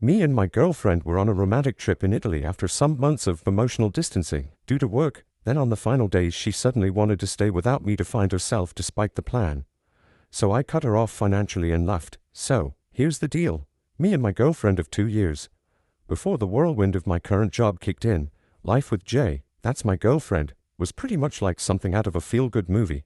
Me and my girlfriend were on a romantic trip in Italy after some months of emotional distancing due to work. Then on the final days she suddenly wanted to stay without me to find herself despite the plan. So I cut her off financially and left. So, here's the deal. Me and my girlfriend of 2 years. Before the whirlwind of my current job kicked in, life with Jay, that's my girlfriend, was pretty much like something out of a feel-good movie.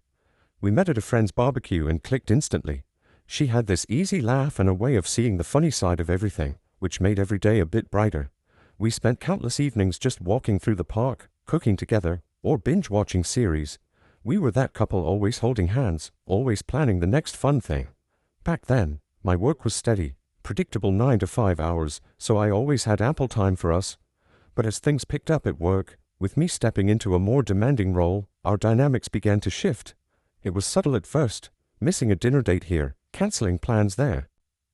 We met at a friend's barbecue and clicked instantly. She had this easy laugh and a way of seeing the funny side of everything, which made every day a bit brighter. We spent countless evenings just walking through the park, cooking together, or binge-watching series. We were that couple always holding hands, always planning the next fun thing. Back then, my work was steady, predictable 9 to 5 hours, so I always had ample time for us. But as things picked up at work, with me stepping into a more demanding role, our dynamics began to shift. It was subtle at first, missing a dinner date here, canceling plans there.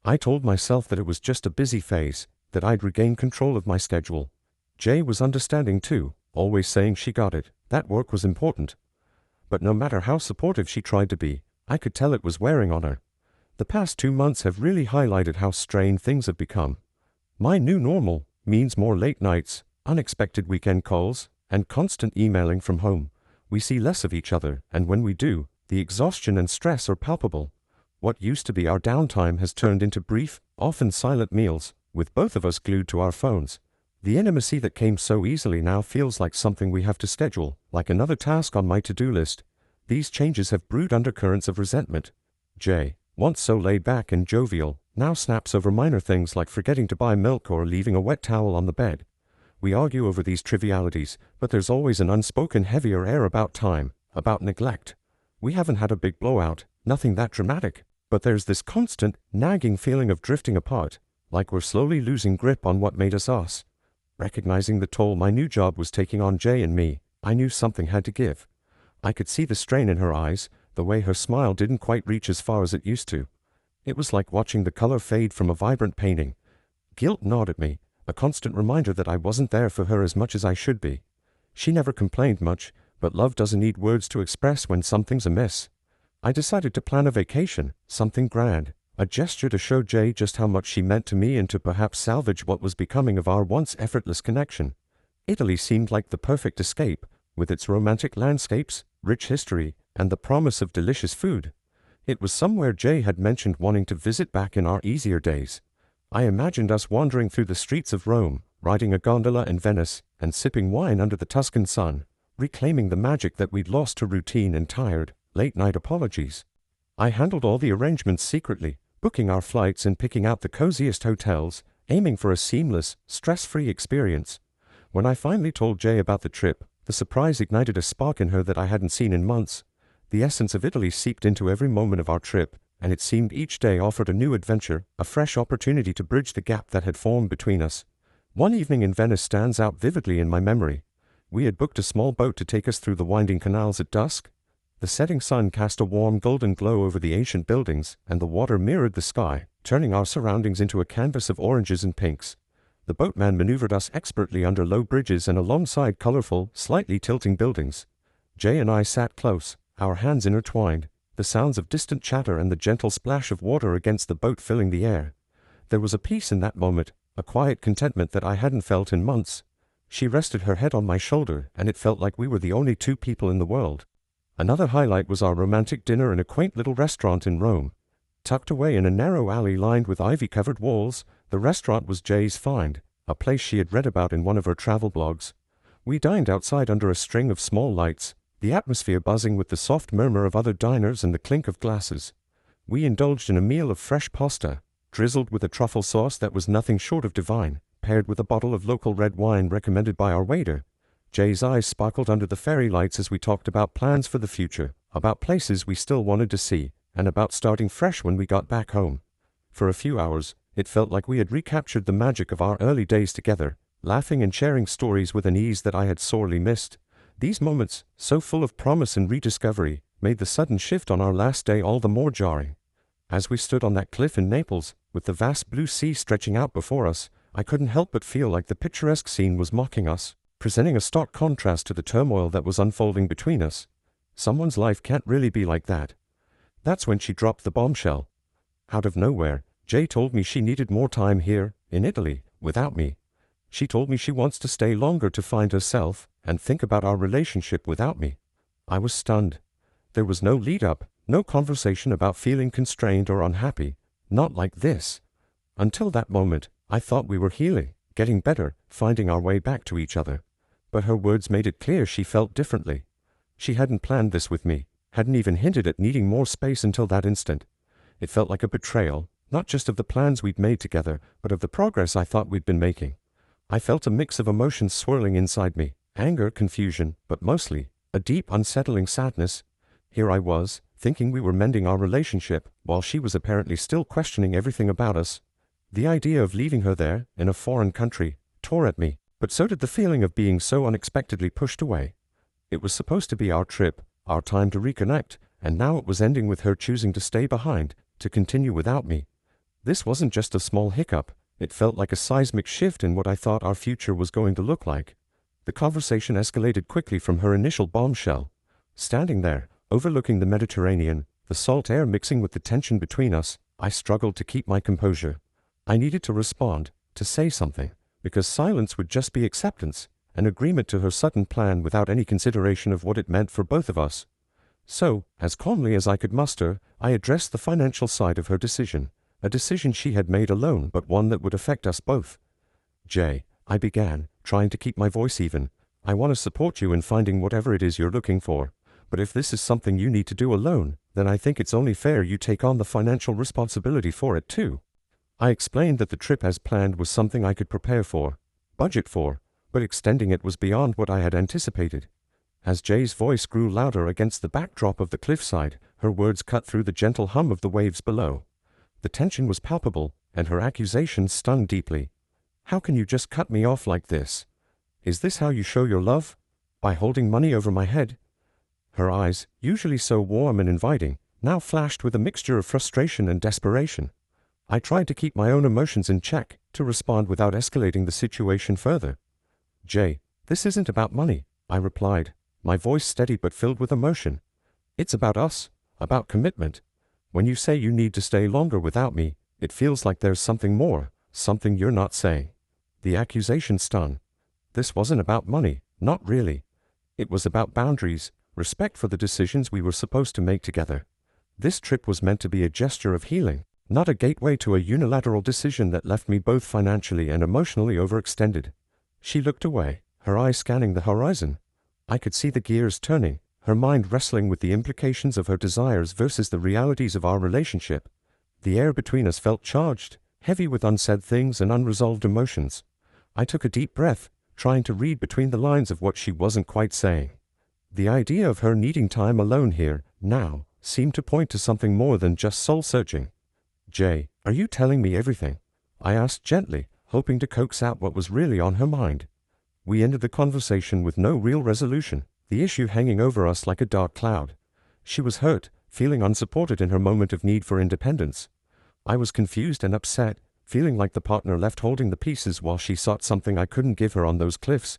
I told myself that it was just a busy phase, that I'd regain control of my schedule. Jay was understanding too, always saying she got it, that work was important. But no matter how supportive she tried to be, I could tell it was wearing on her. The past 2 months have really highlighted how strained things have become. My new normal means more late nights, unexpected weekend calls, and constant emailing from home. We see less of each other, and when we do, the exhaustion and stress are palpable. What used to be our downtime has turned into brief, often silent meals, with both of us glued to our phones. The intimacy that came so easily now feels like something we have to schedule, like another task on my to-do list. These changes have brewed undercurrents of resentment. Jay, once so laid back and jovial, now snaps over minor things like forgetting to buy milk or leaving a wet towel on the bed. We argue over these trivialities, but there's always an unspoken heavier air about time, about neglect. We haven't had a big blowout, nothing that dramatic, but there's this constant, nagging feeling of drifting apart, like we're slowly losing grip on what made us us. Recognizing the toll my new job was taking on Jay and me, I knew something had to give. I could see the strain in her eyes, the way her smile didn't quite reach as far as it used to. It was like watching the color fade from a vibrant painting. Guilt gnawed at me, a constant reminder that I wasn't there for her as much as I should be. She never complained much, but love doesn't need words to express when something's amiss. I decided to plan a vacation, something grand, a gesture to show Jay just how much she meant to me and to perhaps salvage what was becoming of our once effortless connection. Italy seemed like the perfect escape, with its romantic landscapes, rich history, and the promise of delicious food. It was somewhere Jay had mentioned wanting to visit back in our easier days. I imagined us wandering through the streets of Rome, riding a gondola in Venice, and sipping wine under the Tuscan sun, reclaiming the magic that we'd lost to routine and tired, late-night apologies. I handled all the arrangements secretly, booking our flights and picking out the coziest hotels, aiming for a seamless, stress-free experience. When I finally told Jay about the trip, the surprise ignited a spark in her that I hadn't seen in months. The essence of Italy seeped into every moment of our trip, and it seemed each day offered a new adventure, a fresh opportunity to bridge the gap that had formed between us. One evening in Venice stands out vividly in my memory. We had booked a small boat to take us through the winding canals at dusk. The setting sun cast a warm golden glow over the ancient buildings, and the water mirrored the sky, turning our surroundings into a canvas of oranges and pinks. The boatman maneuvered us expertly under low bridges and alongside colorful, slightly tilting buildings. Jay and I sat close, our hands intertwined, the sounds of distant chatter and the gentle splash of water against the boat filling the air. There was a peace in that moment, a quiet contentment that I hadn't felt in months. She rested her head on my shoulder, and it felt like we were the only two people in the world. Another highlight was our romantic dinner in a quaint little restaurant in Rome. Tucked away in a narrow alley lined with ivy-covered walls, the restaurant was Jay's find, a place she had read about in one of her travel blogs. We dined outside under a string of small lights, the atmosphere buzzing with the soft murmur of other diners and the clink of glasses. We indulged in a meal of fresh pasta, drizzled with a truffle sauce that was nothing short of divine, paired with a bottle of local red wine recommended by our waiter. Jay's eyes sparkled under the fairy lights as we talked about plans for the future, about places we still wanted to see, and about starting fresh when we got back home. For a few hours, it felt like we had recaptured the magic of our early days together, laughing and sharing stories with an ease that I had sorely missed. These moments, so full of promise and rediscovery, made the sudden shift on our last day all the more jarring. As we stood on that cliff in Naples, with the vast blue sea stretching out before us, I couldn't help but feel like the picturesque scene was mocking us, presenting a stark contrast to the turmoil that was unfolding between us. Someone's life can't really be like that. That's when she dropped the bombshell. Out of nowhere, Jay told me she needed more time here, in Italy, without me. She told me she wants to stay longer to find herself and think about our relationship without me. I was stunned. There was no lead-up, no conversation about feeling constrained or unhappy. Not like this. Until that moment, I thought we were healing, getting better, finding our way back to each other. But her words made it clear she felt differently. She hadn't planned this with me, hadn't even hinted at needing more space until that instant. It felt like a betrayal, not just of the plans we'd made together, but of the progress I thought we'd been making. I felt a mix of emotions swirling inside me, anger, confusion, but mostly a deep, unsettling sadness. Here I was, thinking we were mending our relationship, while she was apparently still questioning everything about us. The idea of leaving her there, in a foreign country, tore at me, but so did the feeling of being so unexpectedly pushed away. It was supposed to be our trip, our time to reconnect, and now it was ending with her choosing to stay behind, to continue without me. This wasn't just a small hiccup, it felt like a seismic shift in what I thought our future was going to look like. The conversation escalated quickly from her initial bombshell. Standing there, overlooking the Mediterranean, the salt air mixing with the tension between us, I struggled to keep my composure. I needed to respond, to say something, because silence would just be acceptance, an agreement to her sudden plan without any consideration of what it meant for both of us. So, as calmly as I could muster, I addressed the financial side of her decision, a decision she had made alone but one that would affect us both. Jay, I began, trying to keep my voice even, I want to support you in finding whatever it is you're looking for, but if this is something you need to do alone, then I think it's only fair you take on the financial responsibility for it too. I explained that the trip as planned was something I could prepare for, budget for, but extending it was beyond what I had anticipated. As Jay's voice grew louder against the backdrop of the cliffside, her words cut through the gentle hum of the waves below. The tension was palpable, and her accusations stung deeply. How can you just cut me off like this? Is this how you show your love? By holding money over my head? Her eyes, usually so warm and inviting, now flashed with a mixture of frustration and desperation. I tried to keep my own emotions in check, to respond without escalating the situation further. Jay, this isn't about money, I replied, my voice steady but filled with emotion. It's about us, about commitment. When you say you need to stay longer without me, it feels like there's something more, something you're not saying. The accusation stung. This wasn't about money, not really. It was about boundaries, respect for the decisions we were supposed to make together. This trip was meant to be a gesture of healing, not a gateway to a unilateral decision that left me both financially and emotionally overextended. She looked away, her eyes scanning the horizon. I could see the gears turning, her mind wrestling with the implications of her desires versus the realities of our relationship. The air between us felt charged, heavy with unsaid things and unresolved emotions. I took a deep breath, trying to read between the lines of what she wasn't quite saying. The idea of her needing time alone here, now, seemed to point to something more than just soul-searching. Jay, are you telling me everything? I asked gently, hoping to coax out what was really on her mind. We ended the conversation with no real resolution, the issue hanging over us like a dark cloud. She was hurt, feeling unsupported in her moment of need for independence. I was confused and upset, feeling like the partner left holding the pieces while she sought something I couldn't give her on those cliffs.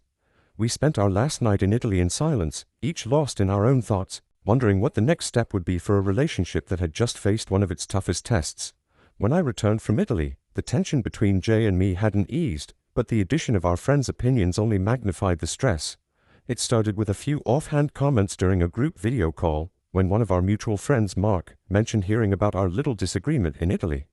We spent our last night in Italy in silence, each lost in our own thoughts, wondering what the next step would be for a relationship that had just faced one of its toughest tests. When I returned from Italy, the tension between Jay and me hadn't eased, but the addition of our friends' opinions only magnified the stress. It started with a few offhand comments during a group video call, when one of our mutual friends, Mark, mentioned hearing about our little disagreement in Italy.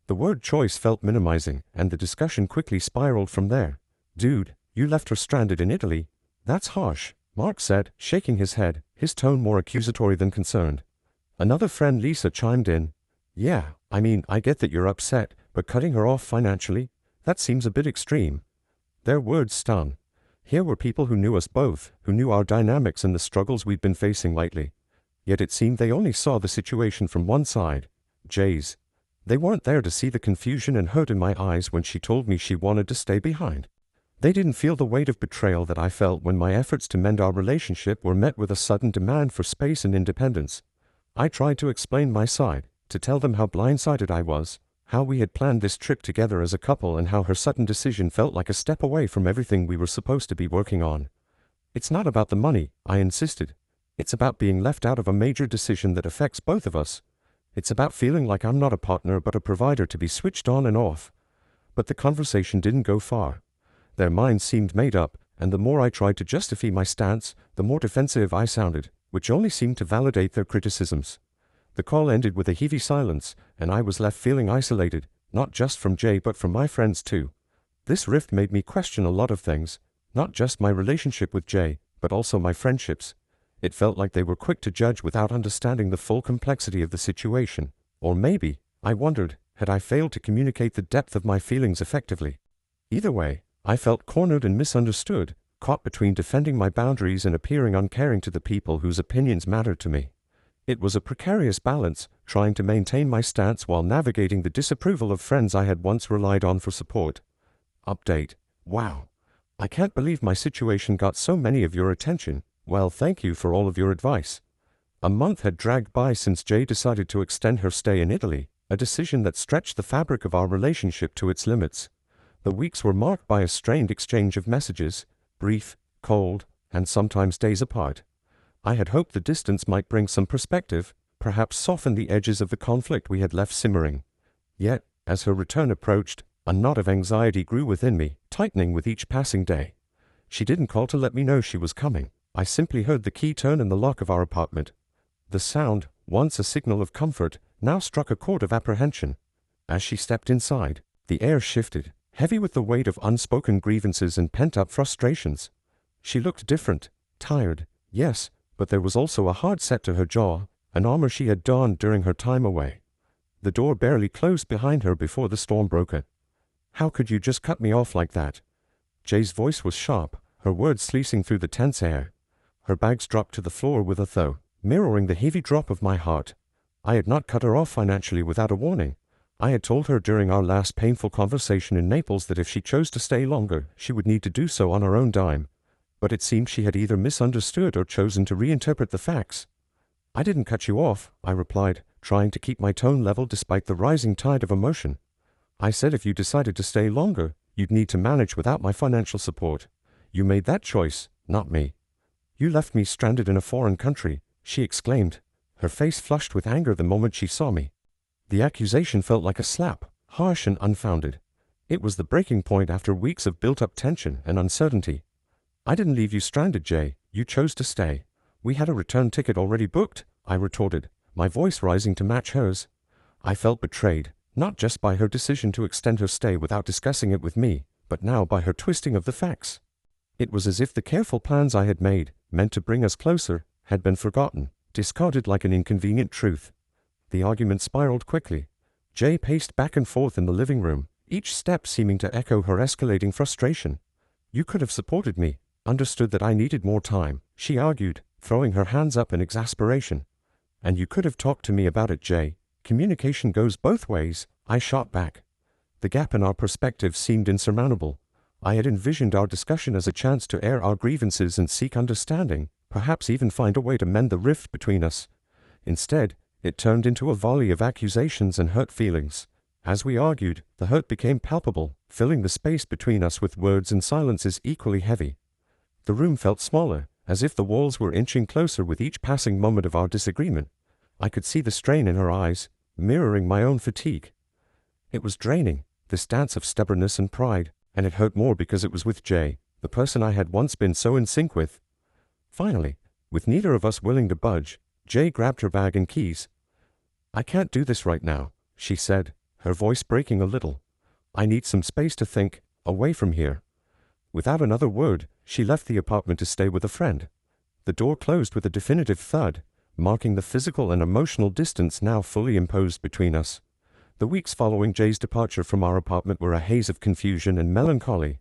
The word choice felt minimizing, and the discussion quickly spiraled from there. Dude, you left her stranded in Italy? That's harsh, Mark said, shaking his head, his tone more accusatory than concerned. Another friend, Lisa, chimed in. Yeah, I mean, I get that you're upset, but cutting her off financially? That seems a bit extreme. Their words stung. Here were people who knew us both, who knew our dynamics and the struggles we'd been facing lately. Yet it seemed they only saw the situation from one side, Jay's. They weren't there to see the confusion and hurt in my eyes when she told me she wanted to stay behind. They didn't feel the weight of betrayal that I felt when my efforts to mend our relationship were met with a sudden demand for space and independence. I tried to explain my side, to tell them how blindsided I was, how we had planned this trip together as a couple and how her sudden decision felt like a step away from everything we were supposed to be working on. It's not about the money, I insisted. It's about being left out of a major decision that affects both of us. It's about feeling like I'm not a partner but a provider to be switched on and off. But the conversation didn't go far. Their minds seemed made up, and the more I tried to justify my stance, the more defensive I sounded, which only seemed to validate their criticisms. The call ended with a heavy silence, and I was left feeling isolated, not just from Jay but from my friends too. This rift made me question a lot of things, not just my relationship with Jay, but also my friendships. It felt like they were quick to judge without understanding the full complexity of the situation. Or maybe, I wondered, had I failed to communicate the depth of my feelings effectively? Either way, I felt cornered and misunderstood, caught between defending my boundaries and appearing uncaring to the people whose opinions mattered to me. It was a precarious balance, trying to maintain my stance while navigating the disapproval of friends I had once relied on for support. Update. Wow. I can't believe my situation got so many of your attention. Well, thank you for all of your advice. A month had dragged by since Jay decided to extend her stay in Italy, a decision that stretched the fabric of our relationship to its limits. The weeks were marked by a strained exchange of messages, brief, cold, and sometimes days apart. I had hoped the distance might bring some perspective, perhaps soften the edges of the conflict we had left simmering. Yet, as her return approached, a knot of anxiety grew within me, tightening with each passing day. She didn't call to let me know she was coming. I simply heard the key turn in the lock of our apartment. The sound, once a signal of comfort, now struck a chord of apprehension. As she stepped inside, the air shifted, heavy with the weight of unspoken grievances and pent-up frustrations. She looked different, tired, yes, but there was also a hard set to her jaw, an armor she had donned during her time away. The door barely closed behind her before the storm broke it. "How could you just cut me off like that?" Jay's voice was sharp, her words slicing through the tense air. Her bags dropped to the floor with a thud, mirroring the heavy drop of my heart. I had not cut her off financially without a warning. I had told her during our last painful conversation in Naples that if she chose to stay longer, she would need to do so on her own dime. But it seemed she had either misunderstood or chosen to reinterpret the facts. "I didn't cut you off," I replied, trying to keep my tone level despite the rising tide of emotion. "I said if you decided to stay longer, you'd need to manage without my financial support. You made that choice, not me." "You left me stranded in a foreign country," she exclaimed, her face flushed with anger the moment she saw me. The accusation felt like a slap, harsh and unfounded. It was the breaking point after weeks of built-up tension and uncertainty. "I didn't leave you stranded, Jay. You chose to stay. We had a return ticket already booked," I retorted, my voice rising to match hers. I felt betrayed, not just by her decision to extend her stay without discussing it with me, but now by her twisting of the facts. It was as if the careful plans I had made, meant to bring us closer, had been forgotten, discarded like an inconvenient truth. The argument spiraled quickly. Jay paced back and forth in the living room, each step seeming to echo her escalating frustration. "You could have supported me, understood that I needed more time," she argued, throwing her hands up in exasperation. "And you could have talked to me about it, Jay. Communication goes both ways," I shot back. The gap in our perspectives seemed insurmountable. I had envisioned our discussion as a chance to air our grievances and seek understanding, perhaps even find a way to mend the rift between us. Instead, it turned into a volley of accusations and hurt feelings. As we argued, the hurt became palpable, filling the space between us with words and silences equally heavy. The room felt smaller, as if the walls were inching closer with each passing moment of our disagreement. I could see the strain in her eyes, mirroring my own fatigue. It was draining, this dance of stubbornness and pride, and it hurt more because it was with Jay, the person I had once been so in sync with. Finally, with neither of us willing to budge, Jay grabbed her bag and keys. "I can't do this right now," she said, her voice breaking a little. "I need some space to think, away from here." Without another word, she left the apartment to stay with a friend. The door closed with a definitive thud, marking the physical and emotional distance now fully imposed between us. The weeks following Jay's departure from our apartment were a haze of confusion and melancholy.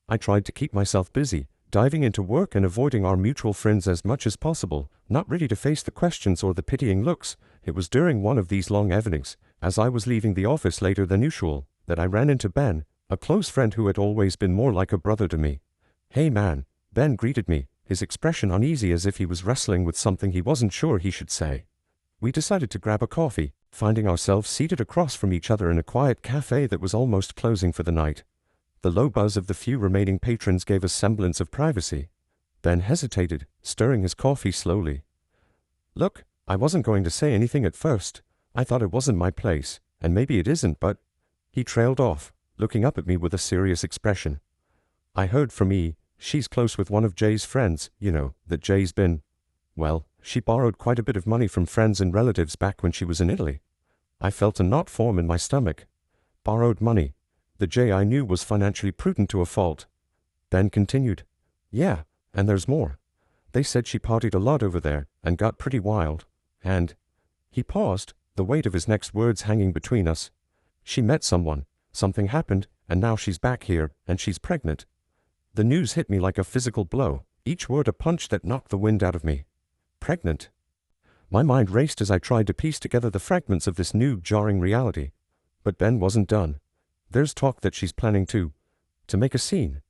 I tried to keep myself busy, diving into work and avoiding our mutual friends as much as possible, not ready to face the questions or the pitying looks. It was during one of these long evenings, as I was leaving the office later than usual, that I ran into Ben, a close friend who had always been more like a brother to me. "Hey man," Ben greeted me, his expression uneasy as if he was wrestling with something he wasn't sure he should say. We decided to grab a coffee, finding ourselves seated across from each other in a quiet cafe that was almost closing for the night. The low buzz of the few remaining patrons gave a semblance of privacy. Ben hesitated, stirring his coffee slowly. "Look, I wasn't going to say anything at first. I thought it wasn't my place, and maybe it isn't, but—" He trailed off, looking up at me with a serious expression. I heard from E. She's close with one of Jay's friends, you know, that Jay's been. Well, she borrowed quite a bit of money from friends and relatives back when she was in Italy. I felt a knot form in my stomach. Borrowed money. The Jay I knew was financially prudent to a fault. Ben continued. Yeah, and there's more. They said she partied a lot over there, and got pretty wild. And... He paused, the weight of his next words hanging between us. She met someone, something happened, and now she's back here, and she's pregnant. The news hit me like a physical blow, each word a punch that knocked the wind out of me. Pregnant. My mind raced as I tried to piece together the fragments of this new, jarring reality. But Ben wasn't done. There's talk that she's planning to make a scene.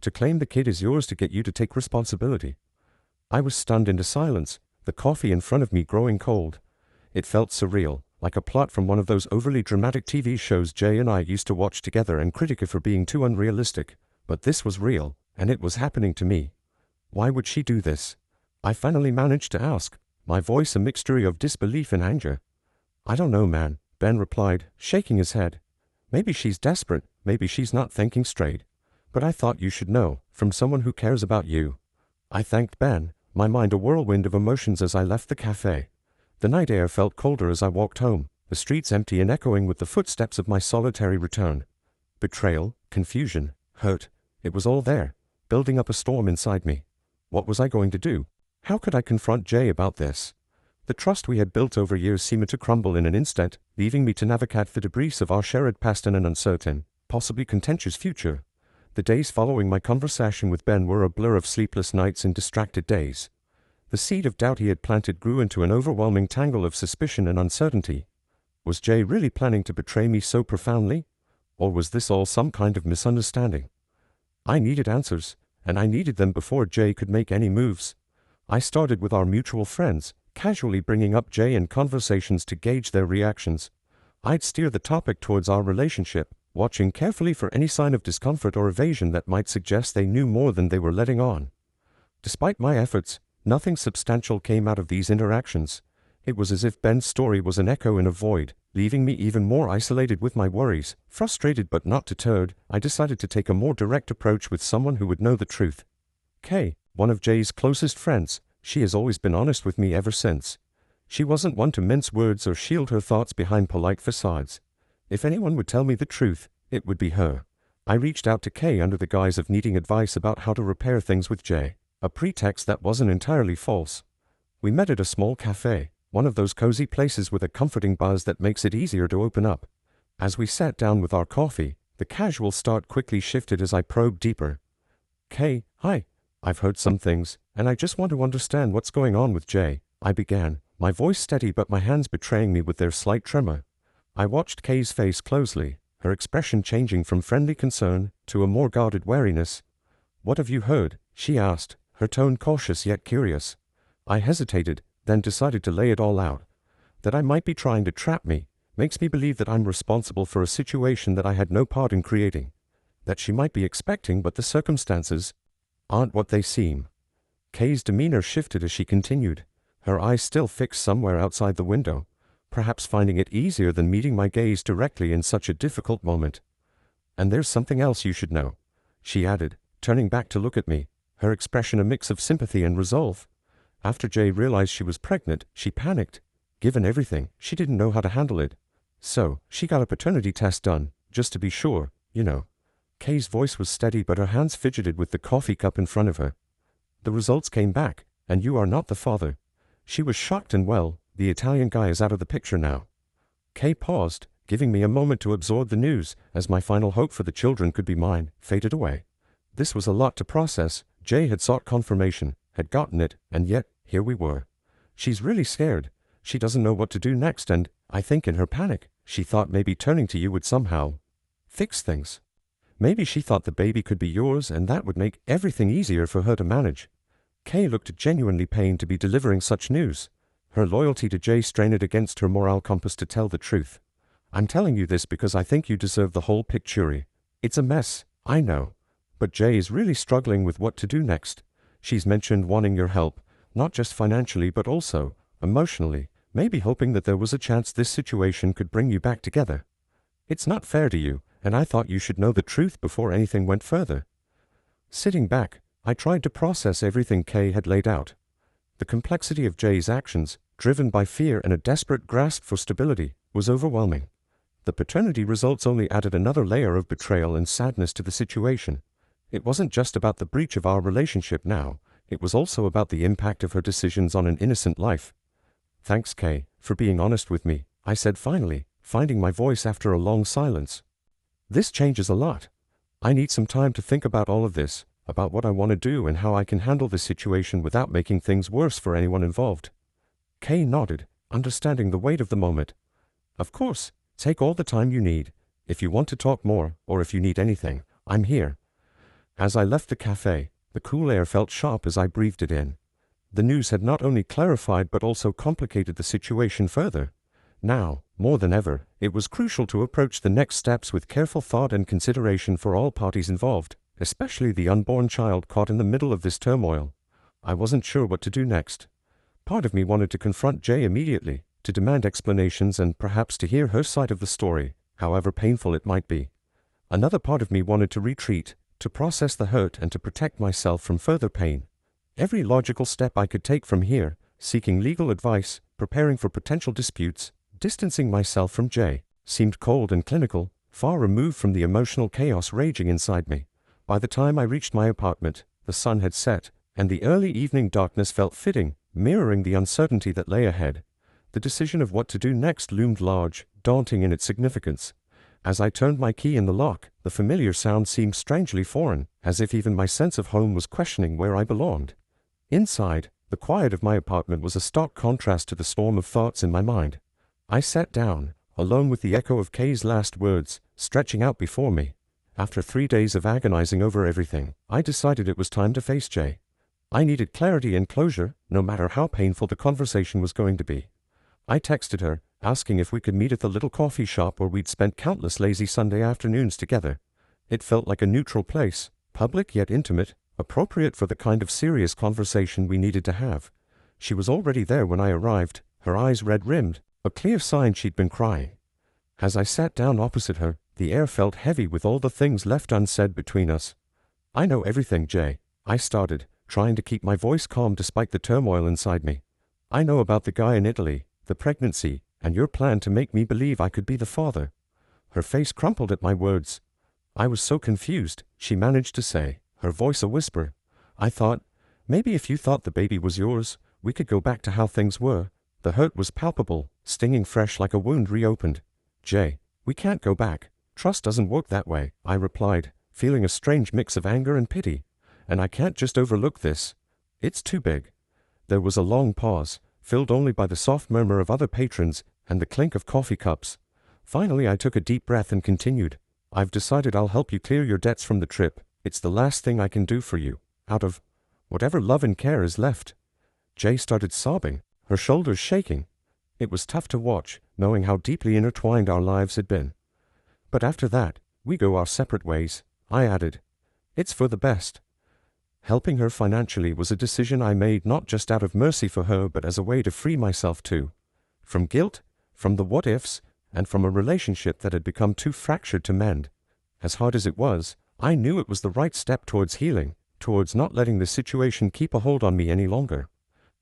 To claim the kid is yours to get you to take responsibility. I was stunned into silence, the coffee in front of me growing cold. It felt surreal, like a plot from one of those overly dramatic TV shows Jay and I used to watch together and critique her for being too unrealistic. But this was real, and it was happening to me. Why would she do this? I finally managed to ask, my voice a mixture of disbelief and anger. I don't know, man, Ben replied, shaking his head. Maybe she's desperate, maybe she's not thinking straight. But I thought you should know, from someone who cares about you. I thanked Ben, my mind a whirlwind of emotions as I left the cafe. The night air felt colder as I walked home, the streets empty and echoing with the footsteps of my solitary return. Betrayal, confusion, hurt, it was all there, building up a storm inside me. What was I going to do? How could I confront Jay about this? The trust we had built over years seemed to crumble in an instant, leaving me to navigate the debris of our shared past and an uncertain, possibly contentious future. The days following my conversation with Ben were a blur of sleepless nights and distracted days. The seed of doubt he had planted grew into an overwhelming tangle of suspicion and uncertainty. Was Jay really planning to betray me so profoundly? Or was this all some kind of misunderstanding? I needed answers, and I needed them before Jay could make any moves. I started with our mutual friends, casually bringing up Jay in conversations to gauge their reactions. I'd steer the topic towards our relationship, watching carefully for any sign of discomfort or evasion that might suggest they knew more than they were letting on. Despite my efforts, nothing substantial came out of these interactions. It was as if Ben's story was an echo in a void, leaving me even more isolated with my worries. Frustrated but not deterred, I decided to take a more direct approach with someone who would know the truth. Kay, one of Jay's closest friends, she has always been honest with me ever since. She wasn't one to mince words or shield her thoughts behind polite facades. If anyone would tell me the truth, it would be her. I reached out to Kay under the guise of needing advice about how to repair things with Jay. A pretext that wasn't entirely false. We met at a small cafe, one of those cozy places with a comforting buzz that makes it easier to open up. As we sat down with our coffee, the casual start quickly shifted as I probed deeper. Kay, hi. I've heard some things, and I just want to understand what's going on with Jay, I began, my voice steady but my hands betraying me with their slight tremor. I watched Kay's face closely, her expression changing from friendly concern to a more guarded wariness. What have you heard? She asked, her tone cautious yet curious. I hesitated, then decided to lay it all out. That I might be trying to trap me, makes me believe that I'm responsible for a situation that I had no part in creating. That she might be expecting but the circumstances aren't what they seem. Kay's demeanor shifted as she continued, her eyes still fixed somewhere outside the window, perhaps finding it easier than meeting my gaze directly in such a difficult moment. And there's something else you should know, she added, turning back to look at me, her expression a mix of sympathy and resolve. After Jay realized she was pregnant, she panicked. Given everything, she didn't know how to handle it. So, she got a paternity test done, just to be sure, you know. Kay's voice was steady but her hands fidgeted with the coffee cup in front of her. The results came back, and you are not the father. She was shocked and well, the Italian guy is out of the picture now. Kay paused, giving me a moment to absorb the news, as my final hope for the children could be mine, faded away. This was a lot to process. Jay had sought confirmation, had gotten it, and yet, here we were. She's really scared. She doesn't know what to do next and, I think in her panic, she thought maybe turning to you would somehow fix things. Maybe she thought the baby could be yours and that would make everything easier for her to manage. Kay looked genuinely pained to be delivering such news. Her loyalty to Jay strained against her moral compass to tell the truth. I'm telling you this because I think you deserve the whole picture. It's a mess, I know. But Jay is really struggling with what to do next. She's mentioned wanting your help, not just financially but also emotionally, maybe hoping that there was a chance this situation could bring you back together. It's not fair to you, and I thought you should know the truth before anything went further." Sitting back, I tried to process everything Kay had laid out. The complexity of Jay's actions, driven by fear and a desperate grasp for stability, was overwhelming. The paternity results only added another layer of betrayal and sadness to the situation. It wasn't just about the breach of our relationship now, it was also about the impact of her decisions on an innocent life. "Thanks, Kay, for being honest with me," I said finally, finding my voice after a long silence. "This changes a lot. I need some time to think about all of this, about what I want to do and how I can handle this situation without making things worse for anyone involved." Kay nodded, understanding the weight of the moment. "Of course, take all the time you need. If you want to talk more, or if you need anything, I'm here." As I left the cafe, the cool air felt sharp as I breathed it in. The news had not only clarified but also complicated the situation further. Now, more than ever, it was crucial to approach the next steps with careful thought and consideration for all parties involved, especially the unborn child caught in the middle of this turmoil. I wasn't sure what to do next. Part of me wanted to confront Jay immediately, to demand explanations and perhaps to hear her side of the story, however painful it might be. Another part of me wanted to retreat, to process the hurt and to protect myself from further pain. Every logical step I could take from here, seeking legal advice, preparing for potential disputes, distancing myself from Jay, seemed cold and clinical, far removed from the emotional chaos raging inside me. By the time I reached my apartment, the sun had set, and the early evening darkness felt fitting, mirroring the uncertainty that lay ahead. The decision of what to do next loomed large, daunting in its significance. As I turned my key in the lock, the familiar sound seemed strangely foreign, as if even my sense of home was questioning where I belonged. Inside, the quiet of my apartment was a stark contrast to the storm of thoughts in my mind. I sat down, alone with the echo of Kay's last words, stretching out before me. After 3 days of agonizing over everything, I decided it was time to face Jay. I needed clarity and closure, no matter how painful the conversation was going to be. I texted her, asking if we could meet at the little coffee shop where we'd spent countless lazy Sunday afternoons together. It felt like a neutral place, public yet intimate, appropriate for the kind of serious conversation we needed to have. She was already there when I arrived, her eyes red-rimmed, a clear sign she'd been crying. As I sat down opposite her, the air felt heavy with all the things left unsaid between us. "I know everything, Jay," I started, trying to keep my voice calm despite the turmoil inside me. "I know about the guy in Italy, the pregnancy, and your plan to make me believe I could be the father." Her face crumpled at my words. "I was so confused," she managed to say, her voice a whisper. "I thought, maybe if you thought the baby was yours, we could go back to how things were." The hurt was palpable, stinging fresh like a wound reopened. "Jay, we can't go back. Trust doesn't work that way," I replied, feeling a strange mix of anger and pity. "And I can't just overlook this. It's too big." There was a long pause, filled only by the soft murmur of other patrons and the clink of coffee cups. Finally I took a deep breath and continued. "I've decided I'll help you clear your debts from the trip. It's the last thing I can do for you, out of whatever love and care is left." Jay started sobbing, her shoulders shaking. It was tough to watch, knowing how deeply intertwined our lives had been. "But after that, we go our separate ways," I added. "It's for the best." Helping her financially was a decision I made not just out of mercy for her but as a way to free myself too. From guilt, from the what-ifs, and from a relationship that had become too fractured to mend. As hard as it was, I knew it was the right step towards healing, towards not letting the situation keep a hold on me any longer.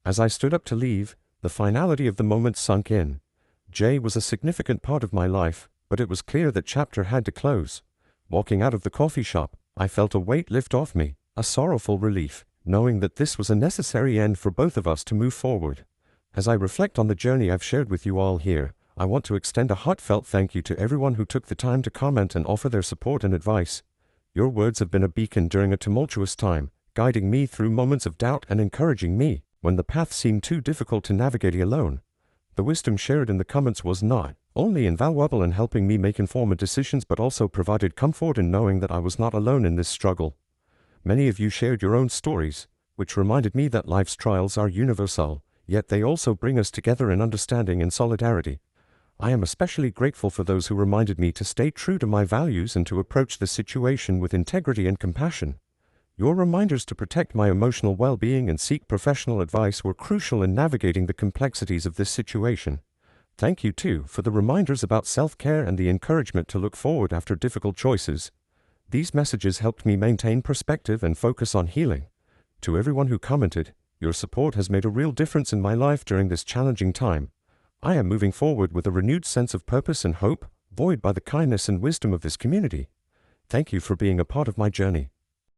As I stood up to leave, the finality of the moment sunk in. Jay was a significant part of my life, but it was clear that chapter had to close. Walking out of the coffee shop, I felt a weight lift off me, a sorrowful relief, knowing that this was a necessary end for both of us to move forward. As I reflect on the journey I've shared with you all here, I want to extend a heartfelt thank you to everyone who took the time to comment and offer their support and advice. Your words have been a beacon during a tumultuous time, guiding me through moments of doubt and encouraging me when the path seemed too difficult to navigate alone. The wisdom shared in the comments was not only invaluable in helping me make informed decisions but also provided comfort in knowing that I was not alone in this struggle. Many of you shared your own stories, which reminded me that life's trials are universal, yet they also bring us together in understanding and solidarity. I am especially grateful for those who reminded me to stay true to my values and to approach the situation with integrity and compassion. Your reminders to protect my emotional well-being and seek professional advice were crucial in navigating the complexities of this situation. Thank you too for the reminders about self-care and the encouragement to look forward after difficult choices. These messages helped me maintain perspective and focus on healing. To everyone who commented, your support has made a real difference in my life during this challenging time. I am moving forward with a renewed sense of purpose and hope, buoyed by the kindness and wisdom of this community. Thank you for being a part of my journey.